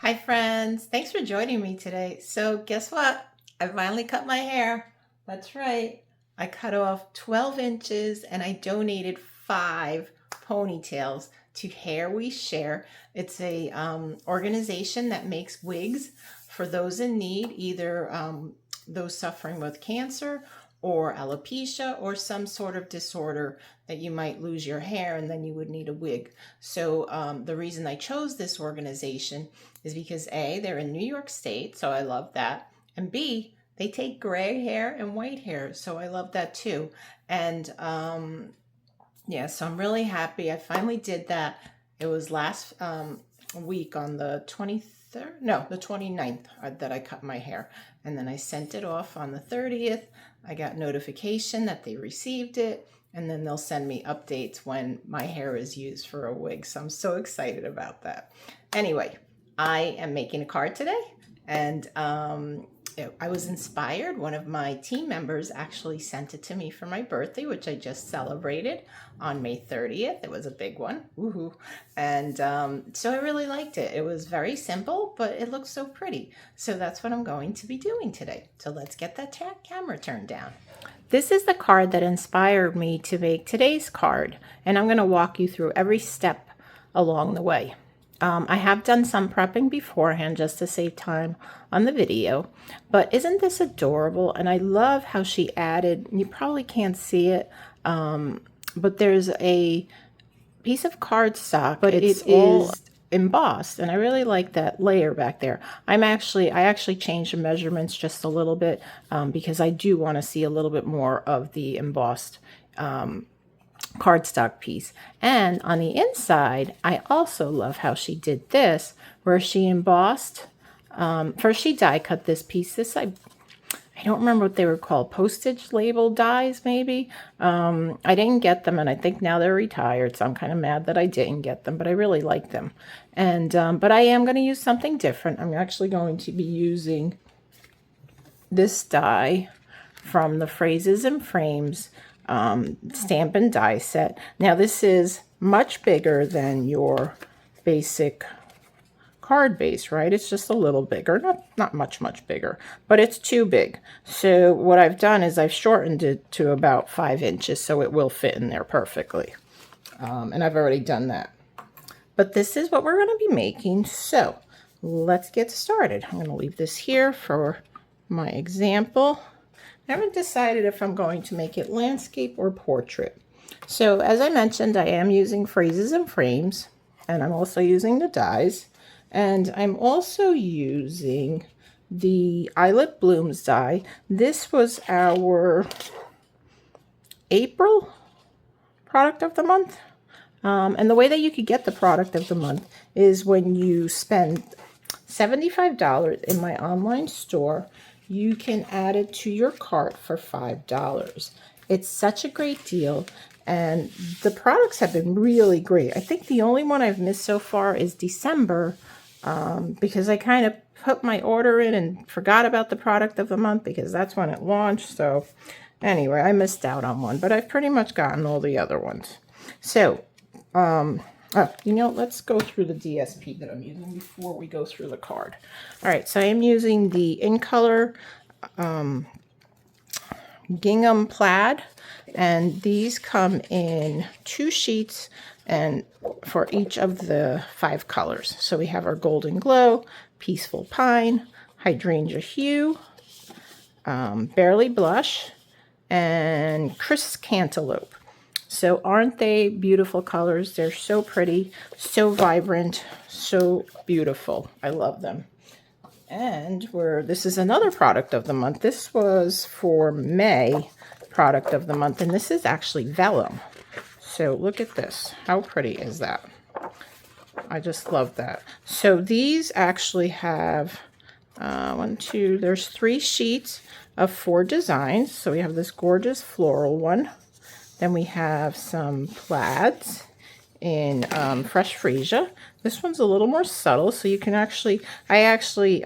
Hi friends, thanks for joining me today. So guess what? I finally cut my hair. That's right. I cut off 12 inches and I donated 5 ponytails to Hair We Share. It's a organization that makes wigs for those in need, either those suffering with cancer or alopecia or some sort of disorder that you might lose your hair and then you would need a wig. So the reason I chose this organization is because A, they're in New York State, so I love that. And B, they take gray hair and white hair, so I love that too. And yeah, so I'm really happy. I finally did that. It was last week on the 23rd, no, the 29th that I cut my hair. And then I sent it off on the 30th. I got notification that they received it. And then they'll send me updates when my hair is used for a wig. So I'm so excited about that. Anyway, I am making a card today. And I was inspired. One of my team members actually sent it to me for my birthday, which I just celebrated on May 30th. It was a big one. Woohoo. And so I really liked it. It was very simple, but it looks so pretty. So that's what I'm going to be doing today. So let's get that camera turned down. This is the card that inspired me to make today's card. And I'm going to walk you through every step along the way. I have done some prepping beforehand just to save time on the video, but isn't this adorable? And I love how she added, you probably can't see it, but there's a piece of cardstock, but it's all embossed, and I really like that layer back there. I actually changed the measurements just a little bit because I do want to see a little bit more of the embossed cardstock piece. And on the inside, I also love how she did this, where she embossed. First, she die cut this piece. I don't remember what they were called. Postage label dies, maybe. I didn't get them, and I think now they're retired, so I'm kind of mad that I didn't get them, but I really like them. And but I am going to use something different. I'm actually going to be using this die from the Phrases and Frames stamp and die set. Now this is much bigger than your basic card base, right? It's just a little bigger, not much bigger, but it's too big. So what I've done is I've shortened it to about 5 inches so it will fit in there perfectly. And I've already done that. But this is what we're going to be making. So let's get started. I'm going to leave this here for my example. I haven't decided if I'm going to make it landscape or portrait. So as I mentioned, I am using Phrases and Frames, and I'm also using the dies, and I'm also using the Eyelet Blooms die. This was our April product of the month. And the way that you could get the product of the month is when you spend $75 in my online store, you can add it to your cart for $5. It's such a great deal, and the products have been really great. I think the only one I've missed so far is December, because I kind of put my order in and forgot about the product of the month because that's when it launched. So anyway, I missed out on one, but I've pretty much gotten all the other ones. So, let's go through the DSP that I'm using before we go through the card. All right, so I am using the In Color gingham plaid, and these come in 2 sheets and for each of the 5 colors. So we have our Golden Glow, Peaceful Pine, Hydrangea Hue, Barely Blush, and Crisp Cantaloupe. So aren't they beautiful colors? They're so pretty, so vibrant, so beautiful. I love them. And this is another product of the month. This was for May product of the month, and this is actually vellum. So look at this. How pretty is that? I just love that. So these actually have there's 3 sheets of 4 designs. So we have this gorgeous floral one. Then we have some plaids in Fresh Freesia. This one's a little more subtle, so you can I actually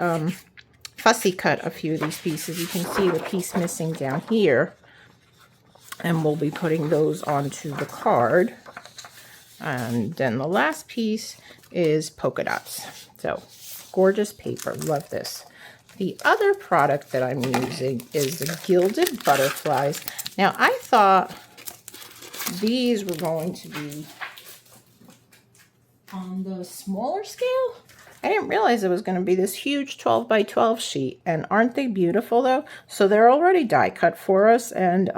fussy cut a few of these pieces. You can see the piece missing down here, and we'll be putting those onto the card. And then the last piece is polka dots. So gorgeous paper. Love this. The other product that I'm using is the gilded butterflies. Now, I thought these were going to be on the smaller scale. I didn't realize it was going to be this huge 12 by 12 sheet. And aren't they beautiful though? So they're already die cut for us. And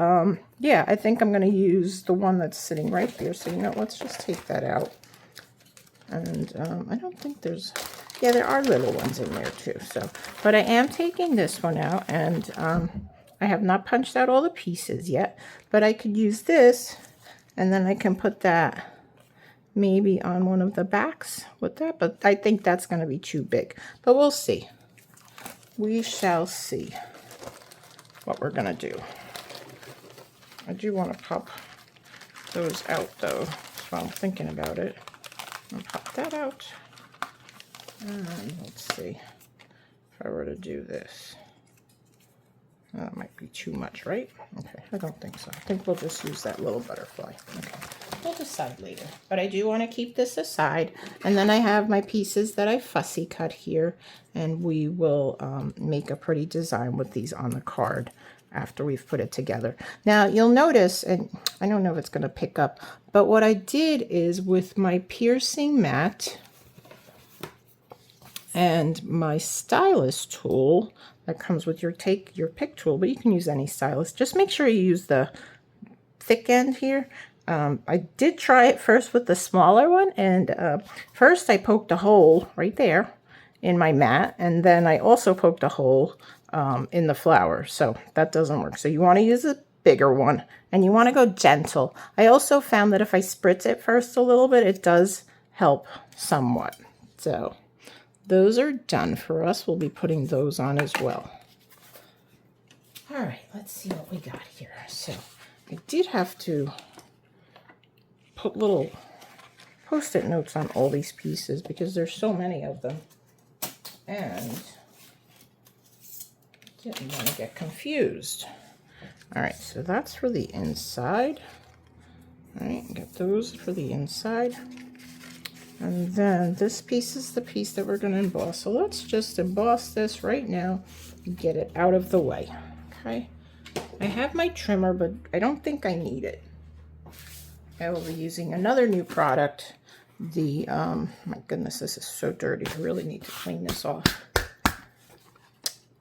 yeah, I think I'm going to use the one that's sitting right there. So, you know, let's just take that out. And I don't think there's, yeah, there are little ones in there too. So, but I am taking this one out, and I have not punched out all the pieces yet, but I could use this, and then I can put that maybe on one of the backs with that, but I think that's going to be too big, but we'll see. We shall see what we're going to do. I do want to pop those out though, so I'm thinking about it. I'll pop that out. And let's see if I were to do this. That might be too much, right? Okay, I don't think so. I think we'll just use that little butterfly. Okay, we'll decide later. But I do want to keep this aside. And then I have my pieces that I fussy cut here. And we will make a pretty design with these on the card after we've put it together. Now you'll notice, and I don't know if it's going to pick up, but what I did is with my piercing mat and my stylus tool that comes with your pick tool, but you can use any stylus. Just make sure you use the thick end here. I did try it first with the smaller one, and first I poked a hole right there in my mat, and then I also poked a hole in the flower, so that doesn't work. So you want to use a bigger one, and you want to go gentle. I also found that if I spritz it first a little bit, it does help somewhat. So those are done for us. We'll be putting those on as well. All right, let's see what we got here. So I did have to put little Post-it notes on all these pieces because there's so many of them, and didn't want to get confused. All right, so that's for the inside. All right, get those for the inside. And then this piece is the piece that we're going to emboss. So let's just emboss this right now and get it out of the way. Okay, I have my trimmer, but I don't think I need it. I will be using another new product. The, my goodness, this is so dirty. I really need to clean this off.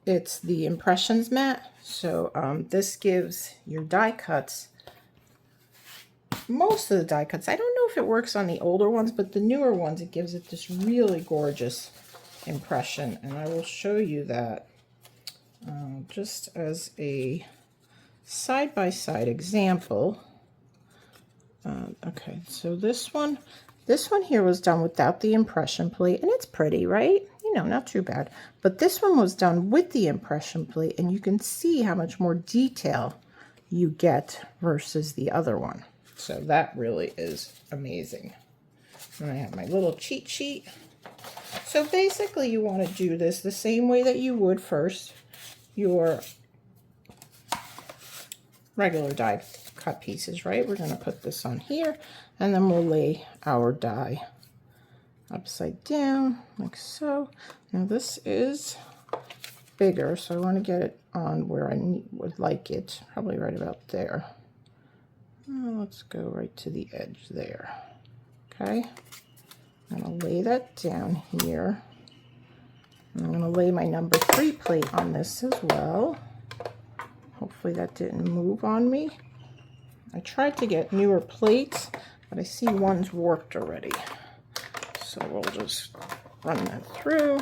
It's the impressions mat. So this gives your die cuts, most of the die cuts, I don't know if it works on the older ones, but the newer ones, it gives it this really gorgeous impression. And I will show you that just as a side-by-side example. Okay, so this one here was done without the impression plate, and it's pretty, right? You know, not too bad. But this one was done with the impression plate, and you can see how much more detail you get versus the other one. So that really is amazing. And I have my little cheat sheet. So basically you want to do this the same way that you would first your regular die cut pieces, right? We're going to put this on here, and then we'll lay our die upside down like so. Now this is bigger, so I want to get it on where I would like it, probably right about there. Let's go right to the edge there. Okay, I'm going to lay that down here. I'm going to lay my number 3 plate on this as well. Hopefully that didn't move on me. I tried to get newer plates, but I see one's warped already. So we'll just run that through.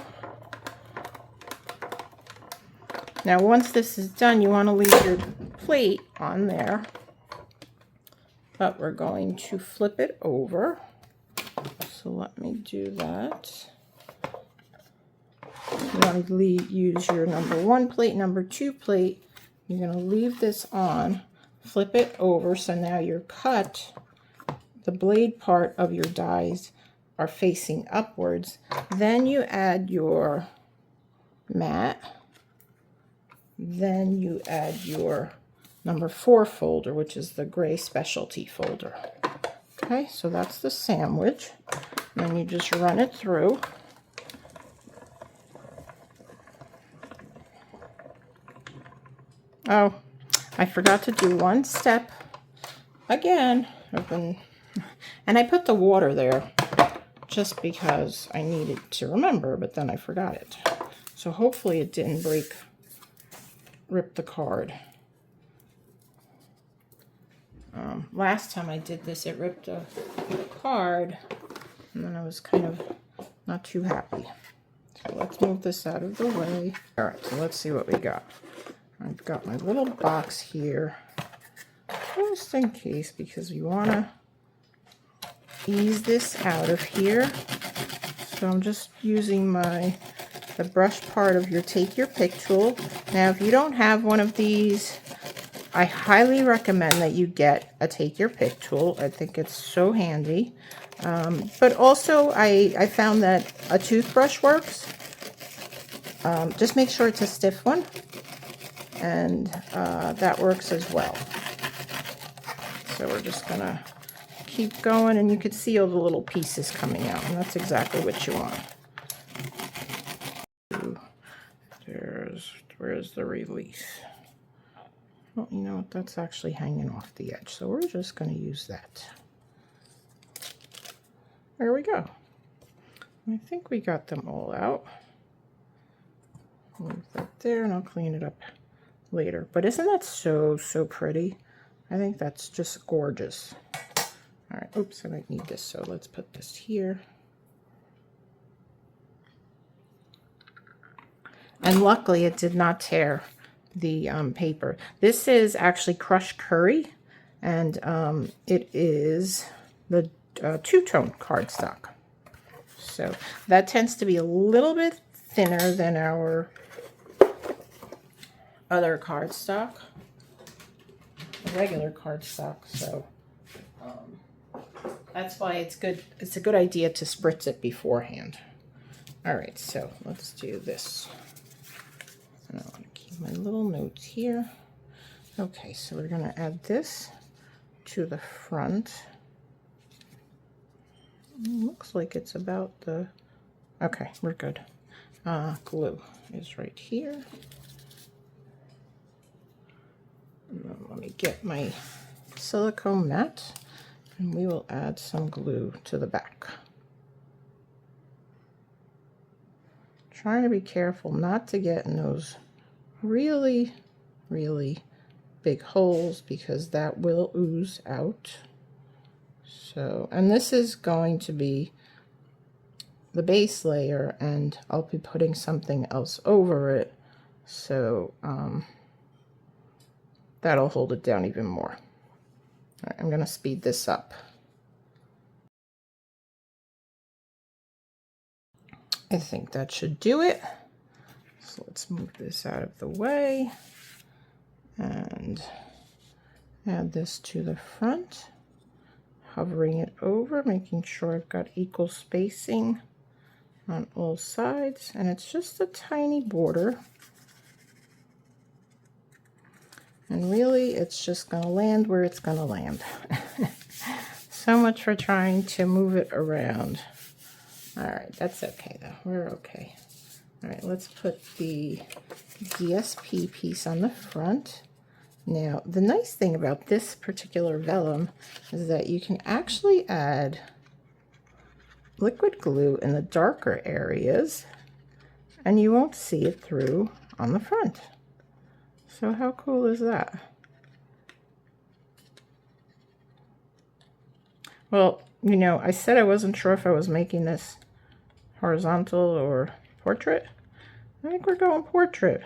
Now once this is done, you want to leave your plate on there. But we're going to flip it over. So let me do that. You want to use your number 1 plate, number 2 plate. You're going to leave this on, flip it over, so now your cut, the blade part of your dies are facing upwards. Then you add your mat. Then you add your number 4 folder, which is the gray specialty folder. Okay, so that's the sandwich. Then you just run it through. Oh, I forgot to do one step again. And I put the water there just because I needed to remember, but then I forgot it. So hopefully it didn't rip the card. Last time I did this, it ripped the card, and then I was kind of not too happy. So let's move this out of the way. All right, so let's see what we got. I've got my little box here, just in case, because we want to ease this out of here. So I'm just using the brush part of your Take Your Pick tool. Now, if you don't have one of these, I highly recommend that you get a Take Your Pick tool. I think it's so handy. But also, I found that a toothbrush works. Just make sure it's a stiff one, and that works as well. So we're just gonna keep going, and you can see all the little pieces coming out, and that's exactly what you want. Where's the release? Well, you know what, that's actually hanging off the edge, so we're just going to use that. There we go. I think we got them all out. Move that there, and I'll clean it up later. But isn't that so pretty? I think that's just gorgeous. All right, oops, I might need this, so let's put this here. And luckily it did not tear the paper. This is actually crushed curry, and it is the two-tone cardstock. So that tends to be a little bit thinner than our other cardstock, regular cardstock. So that's why it's good. It's a good idea to spritz it beforehand. All right, so let's do this. And I want to keep my little notes here. Okay, so we're going to add this to the front. Looks like it's about the... Okay, we're good. Glue is right here. And then let me get my silicone mat, and we will add some glue to the back. Trying to be careful not to get in those really big holes, because that will ooze out. So, and this is going to be the base layer, and I'll be putting something else over it, so that'll hold it down even more. All right, I'm going to speed this up. I think that should do it. So let's move this out of the way and add this to the front, hovering it over, making sure I've got equal spacing on all sides, and it's just a tiny border. And really, it's just going to land where it's going to land. So much for trying to move it around. All right, that's okay though. We're okay. All right, let's put the DSP piece on the front. Now, the nice thing about this particular vellum is that you can actually add liquid glue in the darker areas, and you won't see it through on the front. So how cool is that? Well, you know, I said I wasn't sure if I was making this horizontal or portrait. I think we're going portrait,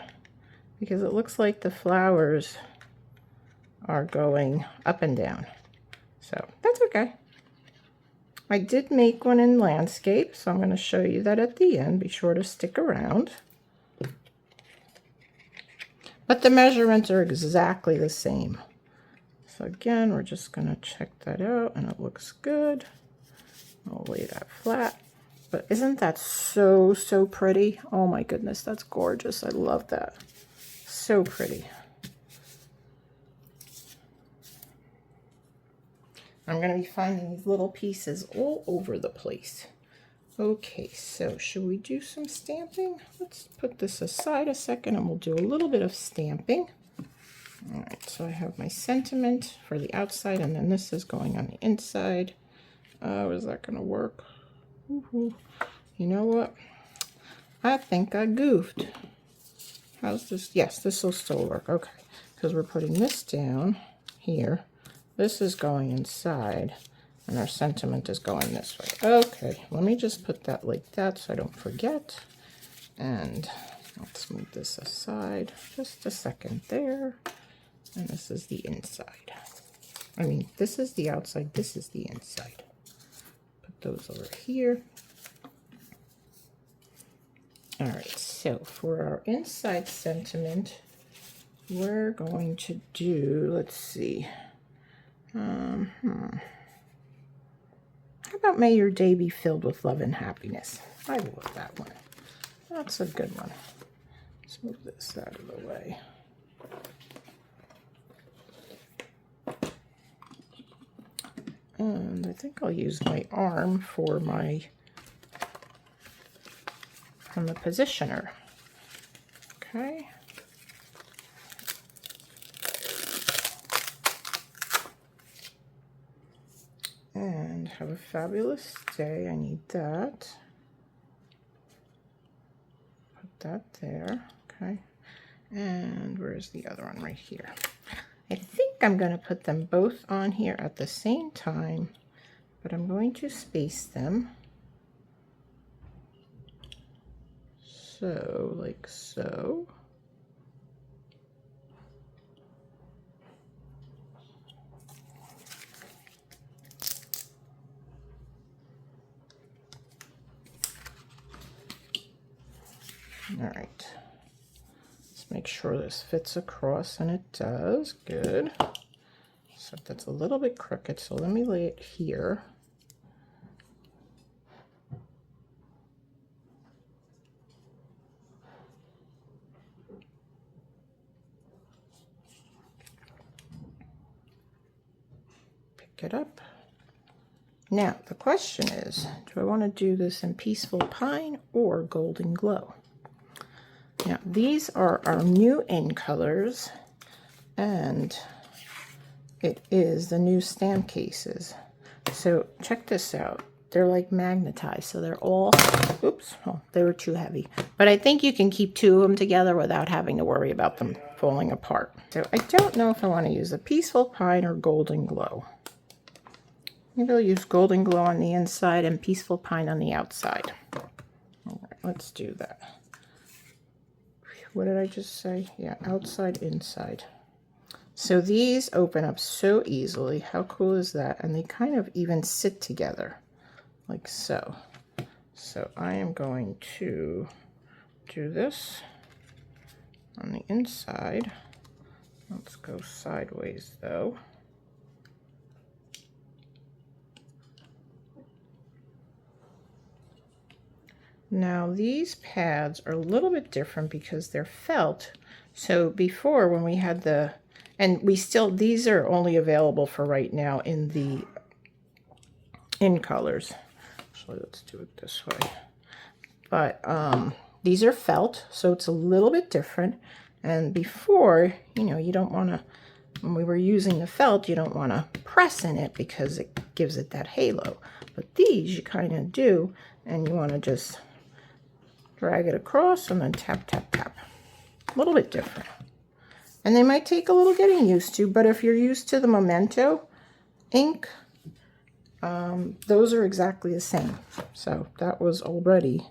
because it looks like the flowers are going up and down. So that's okay. I did make one in landscape, so I'm going to show you that at the end. Be sure to stick around. But the measurements are exactly the same. So again, we're just going to check that out, and it looks good. I'll lay that flat. But isn't that so pretty? Oh my goodness, that's gorgeous. I love that. So pretty. I'm going to be finding these little pieces all over the place. Okay, so should we do some stamping? Let's put this aside a second, and we'll do a little bit of stamping. All right, so I have my sentiment for the outside, and then this is going on the inside. Oh, is that going to work? Woohoo. You know what? I think I goofed. How's this? Yes, this will still work. Okay, because we're putting this down here. This is going inside, and our sentiment is going this way. Okay, let me just put that like that so I don't forget. And let's move this aside just a second there. And this is the inside. I mean, this is the outside, this is the inside. Put those over here. All right, so for our inside sentiment, we're going to do, let's see. How about may your day be filled with love and happiness? I love that one. That's a good one. Let's move this out of the way. And I think I'll use my arm for my, from the positioner. Okay. And have a fabulous day. I need that. Put that there. Okay. And where's the other one? Right here. I think I'm going to put them both on here at the same time, but I'm going to space them. So, like so. All right. Let's make sure this fits across, and it does. Good. So that's a little bit crooked, so let me lay it here. Pick it up. Now, the question is, do I want to do this in Peaceful Pine or Golden Glow? Now, these are our new in colors, and it is the new stamp cases. So check this out. They're like magnetized, so they're all, oops, oh, they were too heavy. But I think you can keep two of them together without having to worry about them falling apart. So I don't know if I want to use a Peaceful Pine or Golden Glow. Maybe I'll use Golden Glow on the inside and Peaceful Pine on the outside. All right, let's do that. What did I just say? Yeah, outside, inside. So these open up so easily. How cool is that? And they kind of even sit together like so. So I am going to do this on the inside. Let's go sideways though. Now these pads are a little bit different because they're felt. So before, when we had the, and we still, these are only available for right now in the in colors. Actually, let's do it this way. But these are felt, so it's a little bit different. And before, you know, you don't want to, when we were using the felt, you don't want to press in it because it gives it that halo. But these you kind of do, and you want to just drag it across and then tap, tap, tap. A little bit different. And they might take a little getting used to, but if you're used to the Memento ink, those are exactly the same. So that was already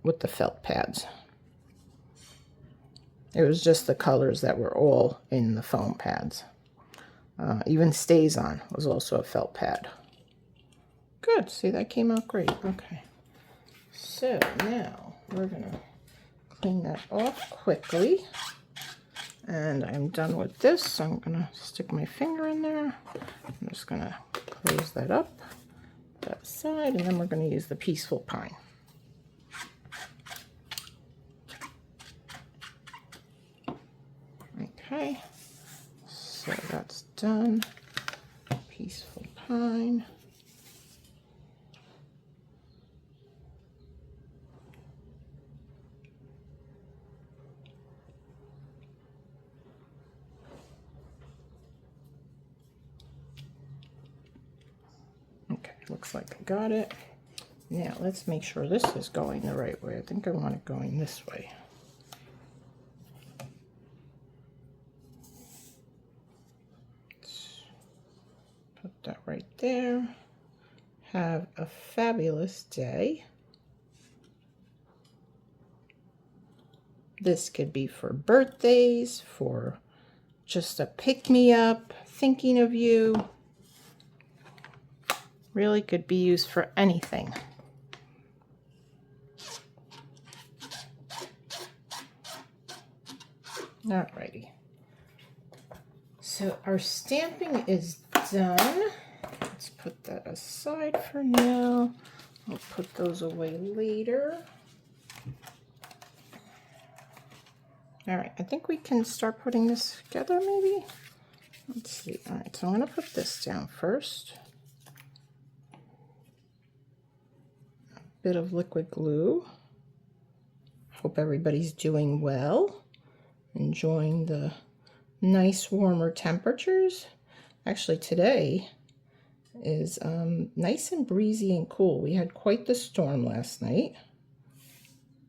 with the felt pads. It was just the colors that were all in the foam pads. Even Stays On was also a felt pad. Good, see, that came out great. Okay. So now we're gonna clean that off quickly. And I'm done with this. So I'm gonna stick my finger in there. I'm just gonna close that up, that side, and then we're gonna use the Peaceful Pine. Okay, so that's done. Peaceful Pine. Looks like I got it. Now let's make sure this is going the right way. I think I want it going this way. Let's put that right there. Have a fabulous day. This could be for birthdays, for just a pick-me-up, thinking of you. Really could be used for anything. Alrighty. So our stamping is done. Let's put that aside for now. I'll put those away later. All right, I think we can start putting this together maybe. Let's see. All right, so I'm going to put this down first. A bit of liquid glue. Hope everybody's doing well. Enjoying the nice warmer temperatures. Actually, today is nice and breezy and cool. We had quite the storm last night.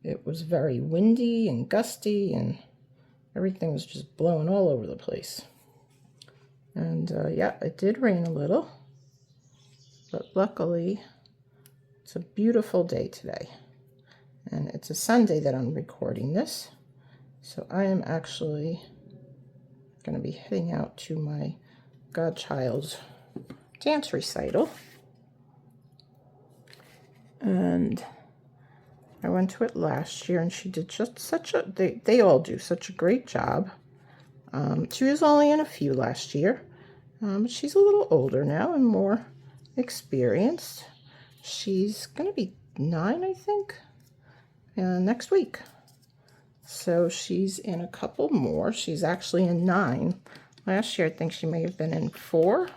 It was very windy and gusty, and everything was just blowing all over the place. And yeah, it did rain a little, but luckily it's a beautiful day today. And it's a Sunday that I'm recording this, so I am actually going to be heading out to my godchild's dance recital. And I went to it last year, and she did just such a, they all do such a great job. She was only in a few last year, but she's a little older now and more experienced. She's going to be 9, I think, next week. So she's in a couple more. She's actually in 9. Last year, I think she may have been in 4.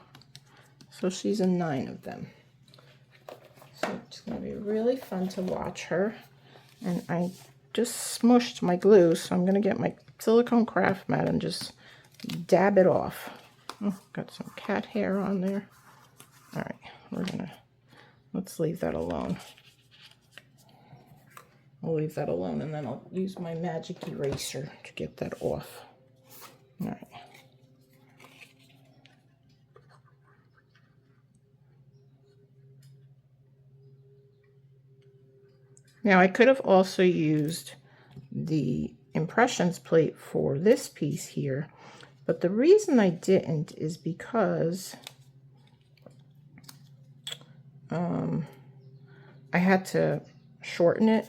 So she's in 9 of them. So it's going to be really fun to watch her. And I just smushed my glue, so I'm going to get my silicone craft mat and just dab it off. Oh, got some cat hair on there. All right, let's leave that alone. I'll leave that alone, and then I'll use my magic eraser to get that off. All right. Now I could have also used the impressions plate for this piece here, but the reason I didn't is because I had to shorten it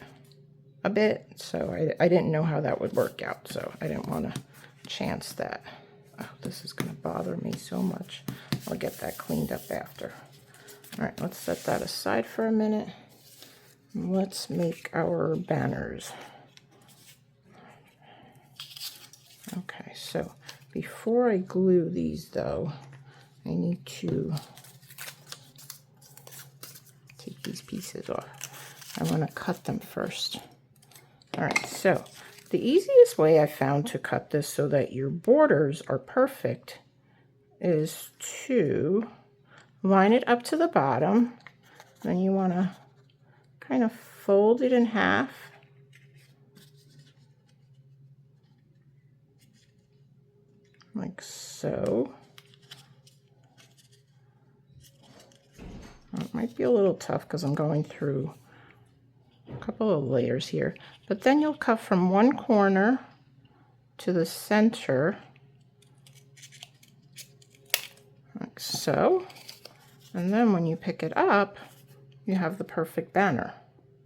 a bit, so I didn't know how that would work out, so I didn't want to chance that. Oh, this is going to bother me so much. I'll get that cleaned up after. All right, let's set that aside for a minute. Let's make our banners. Okay, so before I glue these though, I need to take these pieces off. I want to cut them first. All right, so the easiest way I found to cut this so that your borders are perfect is to line it up to the bottom. Then you want to kind of fold it in half. Like so. It might be a little tough because I'm going through a couple of layers here. But then you'll cut from one corner to the center. Like so. And then when you pick it up, you have the perfect banner.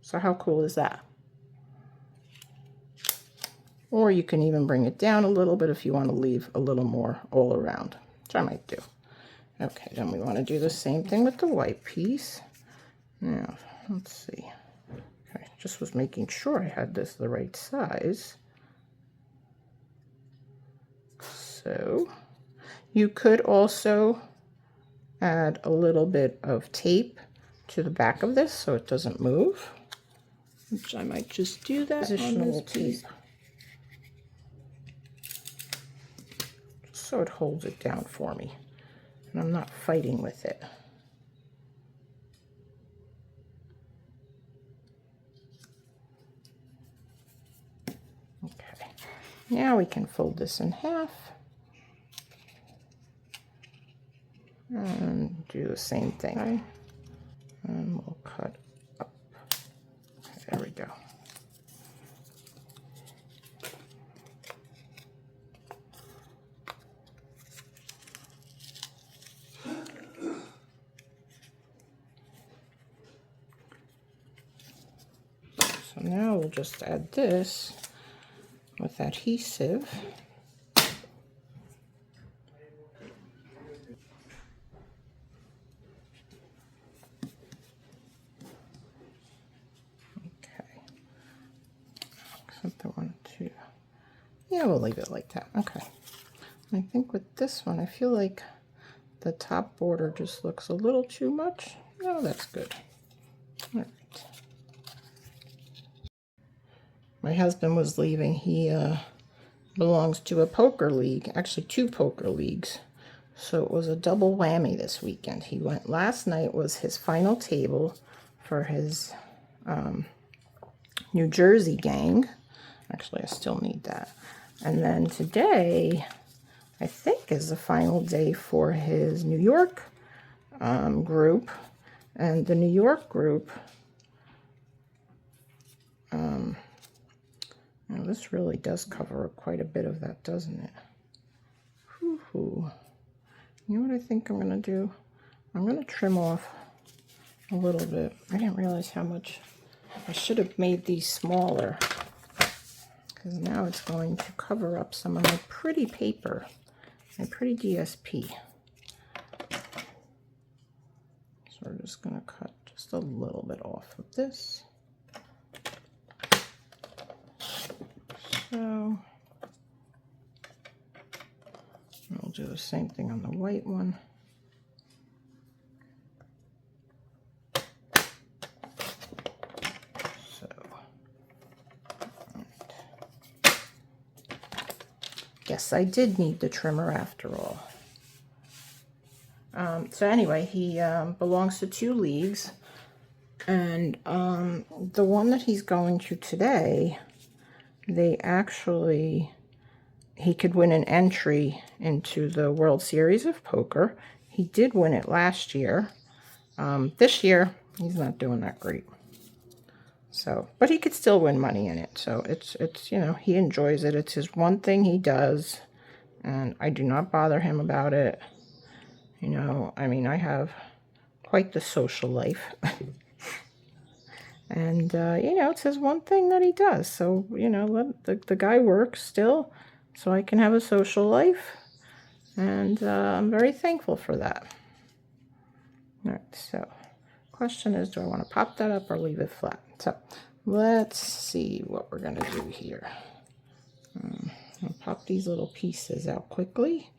So how cool is that? Or you can even bring it down a little bit if you want to leave a little more all around, which I might do. Okay, then we want to do the same thing with the white piece. Now, let's see. Okay, just was making sure I had this the right size. So, you could also add a little bit of tape to the back of this so it doesn't move, which I might just do that on this piece. So it holds it down for me and I'm not fighting with it. Now we can fold this in half and do the same thing. Okay. And we'll cut up. There we go. So now we'll just add this with adhesive. Okay. Something 1, 2. Yeah, we'll leave it like that. Okay. I think with this one, I feel like the top border just looks a little too much. No, that's good. All right. My husband was leaving. He belongs to a poker league, actually 2 poker leagues. So it was a double whammy this weekend. He went last night, was his final table for his New Jersey gang. Actually, I still need that. And then today, I think, is the final day for his New York group. And the New York group, now this really does cover up quite a bit of that, doesn't it? Whew. You know what I think I'm going to do? I'm going to trim off a little bit. I didn't realize how much. I should have made these smaller, because now it's going to cover up some of my pretty paper, my pretty DSP. So we're just going to cut just a little bit off of this. So we'll do the same thing on the white one. So, yes, I did need the trimmer after all. So anyway, he belongs to 2 leagues, and the one that he's going to today, they actually, he could win an entry into the World Series of Poker. He did win it last year. This year, he's not doing that great. So, but he could still win money in it. So it's you know, he enjoys it. It's his one thing he does, and I do not bother him about it. You know, I mean, I have quite the social life. And, you know, it's his one thing that he does. So, you know, let the guy works still so I can have a social life. And I'm very thankful for that. All right, so question is, do I want to pop that up or leave it flat? So let's see what we're going to do here. I'll pop these little pieces out quickly.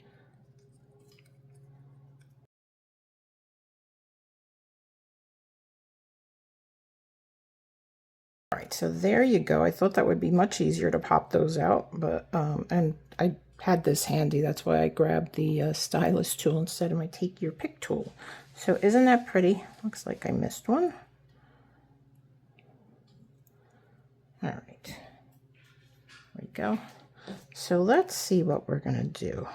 All right, so there you go. I thought that would be much easier to pop those out, but and I had this handy. That's why I grabbed the stylus tool instead of my take your pick tool. So isn't that pretty? Looks like I missed one. All right, there we go. So let's see what we're gonna do.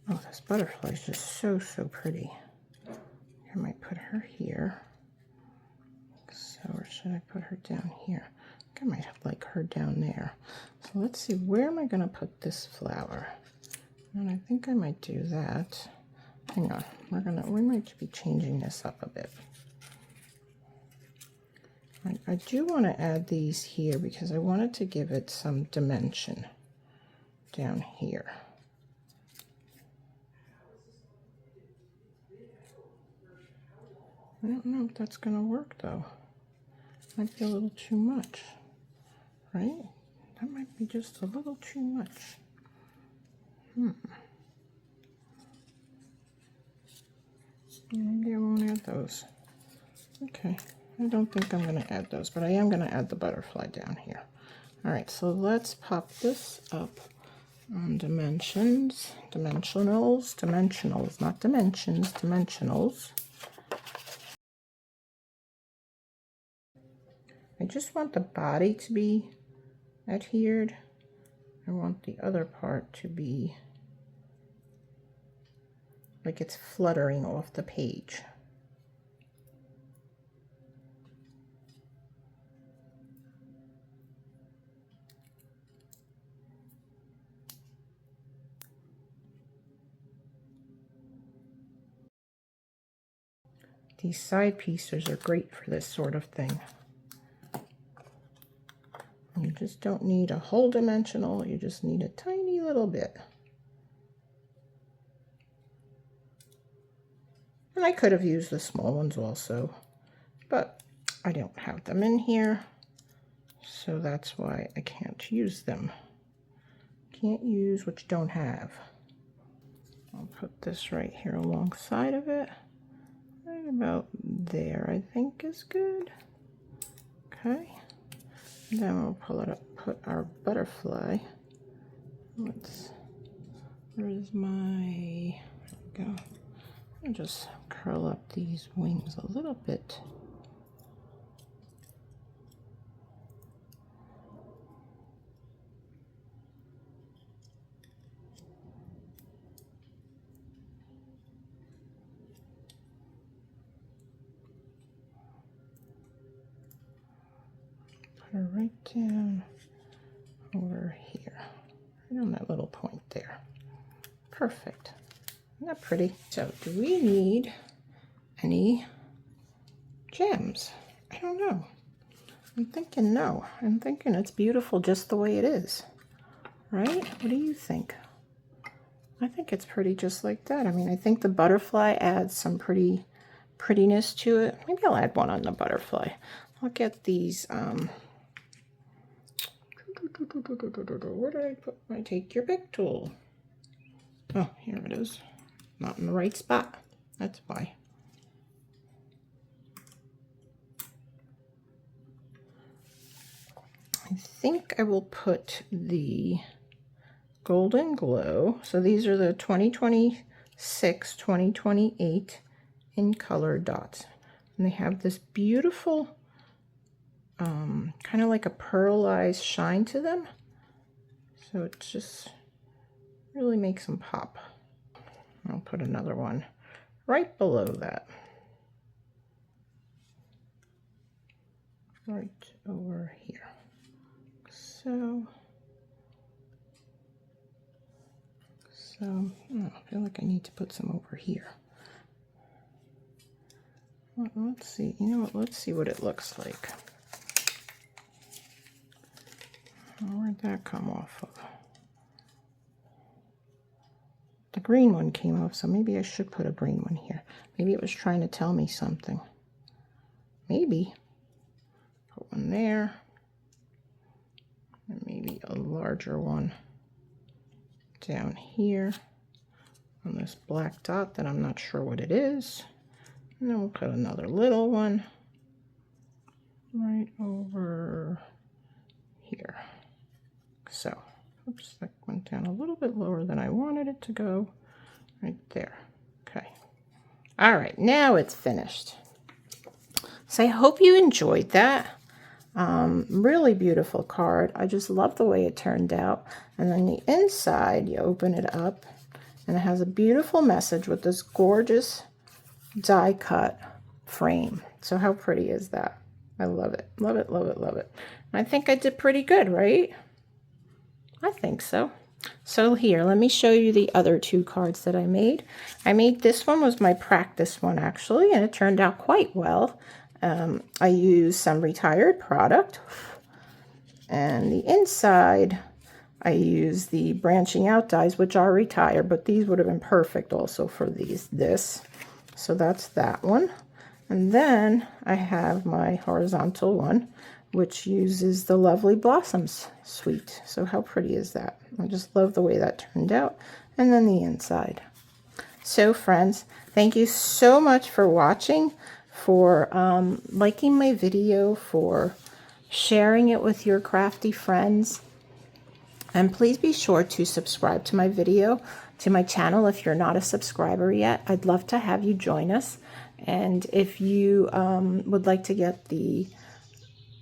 Oh, this butterfly is just so pretty. I might put her here. So, or should I put her down here? I think I might have like her down there. So let's see, where am I going to put this flower? And I think I might do that. Hang on, we might be changing this up a bit. I do want to add these here because I wanted to give it some dimension down here. I don't know if that's going to work though. Might be a little too much, right? That might be just a little too much. Maybe I won't add those. Okay, I don't think I'm going to add those, but I am going to add the butterfly down here. All right, so let's pop this up on dimensions, dimensionals, not dimensions, dimensionals. I just want the body to be adhered. I want the other part to be like it's fluttering off the page. These side pieces are great for this sort of thing. You just don't need a whole dimensional, you just need a tiny little bit. And I could have used the small ones also, but I don't have them in here, so that's why I can't use them. Can't use what you don't have. I'll put this right here alongside of it. Right about there, I think is good. Okay. And then we'll pull it up, put our butterfly. Where's my, there we go. I'll just curl up these wings a little bit. Put her right down over here, right on that little point there. Perfect. Isn't that pretty? So do we need any gems? I don't know. I'm thinking no. I'm thinking it's beautiful just the way it is. Right? What do you think? I think it's pretty just like that. I mean, I think the butterfly adds some prettiness to it. Maybe I'll add one on the butterfly. I'll get these, where did I put my take your pick tool? Oh, here it is. Not in the right spot. That's why. I think I will put the Golden Glow. So these are the 2026, 2028 in color dots. And they have this beautiful, kind of like a pearlized shine to them. So it just really makes them pop. I'll put another one right below that. Right over here. So I feel like I need to put some over here. Well, let's see. You know what? Let's see what it looks like. Where'd that come off of? The green one came off, so maybe I should put a green one here. Maybe it was trying to tell me something. Maybe. Put one there. And maybe a larger one down here on this black dot that I'm not sure what it is. And then we'll put another little one right over here. So, oops, that went down a little bit lower than I wanted it to go. Right there. Okay. All right, now it's finished. So I hope you enjoyed that. Really beautiful card. I just love the way it turned out. And then the inside, you open it up, and it has a beautiful message with this gorgeous die cut frame. So how pretty is that? I love it. Love it, love it, love it. And I think I did pretty good, right? I think so. So here, let me show you the other two cards that I made. This one was my practice one actually, and it turned out quite well. I used some retired product, and the inside I used the branching out dies, which are retired, but these would have been perfect also for this. So that's that one. And then I have my horizontal one, which uses the Lovely Blossoms suite. So how pretty is that? I just love the way that turned out. And then the inside. So friends, thank you so much for watching, for liking my video, for sharing it with your crafty friends. And please be sure to subscribe to my video, to my channel if you're not a subscriber yet. I'd love to have you join us. And if you would like to get the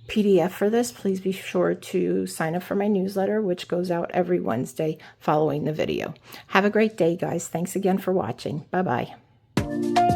PDF for this, please be sure to sign up for my newsletter, which goes out every Wednesday following the video. Have a great day, guys. Thanks again for watching. Bye-bye.